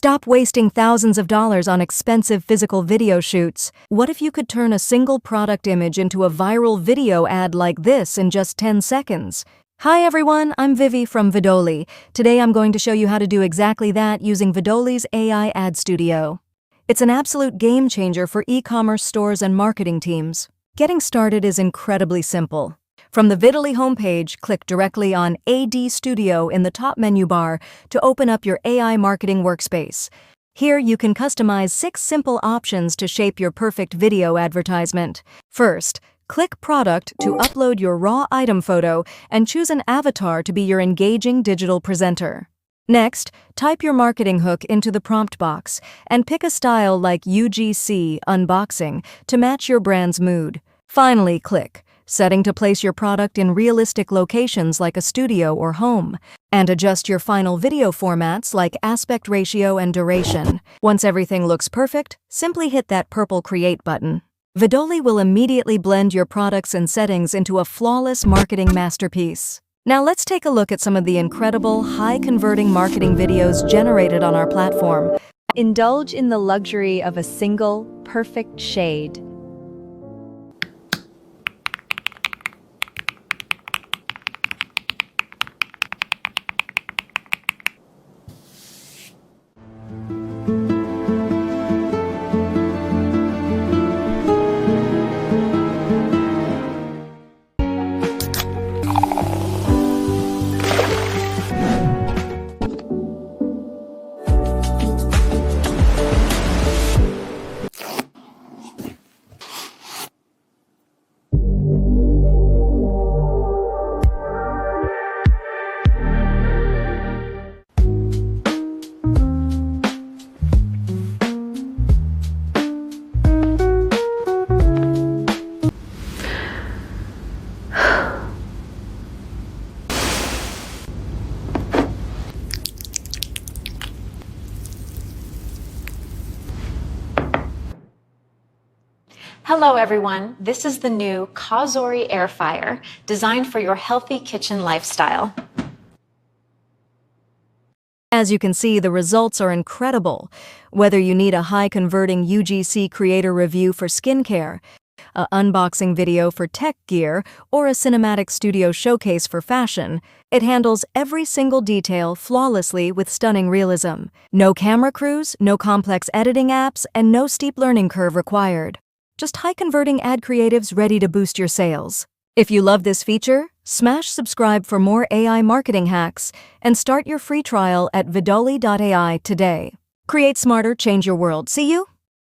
Stop wasting thousands of dollars on expensive physical video shoots. What if you could turn a single product image into a viral video ad like this in just 10 seconds? Hi everyone, I'm Vivi from Vidoly. Today I'm going to show you how to do exactly that using Vidoly's AI Ad Studio. It's an absolute game changer for e-commerce stores and marketing teams. Getting started is incredibly simple. From the Vidoly homepage, click directly on AD Studio in the top menu bar to open up your AI marketing workspace. Here you can customize 6 simple options to shape your perfect video advertisement. First, click Product to upload your raw item photo and choose an avatar to be your engaging digital presenter. Next, type your marketing hook into the prompt box and pick a style like UGC unboxing to match your brand's mood. Finally, click Setting to place your product in realistic locations like a studio or home, and adjust your final video formats like aspect ratio and duration. Once everything looks perfect, simply hit that purple Create button. Vidoly will immediately blend your products and settings into a flawless marketing masterpiece. Now let's take a look at some of the incredible, high-converting marketing videos generated on our platform. Indulge in the luxury of a single, perfect shade. Hello everyone, this is the new Cosori air fryer, designed for your healthy kitchen lifestyle. As you can see, the results are incredible. Whether you need a high-converting UGC creator review for skincare, an unboxing video for tech gear, or a cinematic studio showcase for fashion, it handles every single detail flawlessly with stunning realism. No camera crews, no complex editing apps, and no steep learning curve required. Just high-converting ad creatives ready to boost your sales. If you love this feature, smash subscribe for more AI marketing hacks and start your free trial at vidoly.ai today. Create smarter, change your world. See you?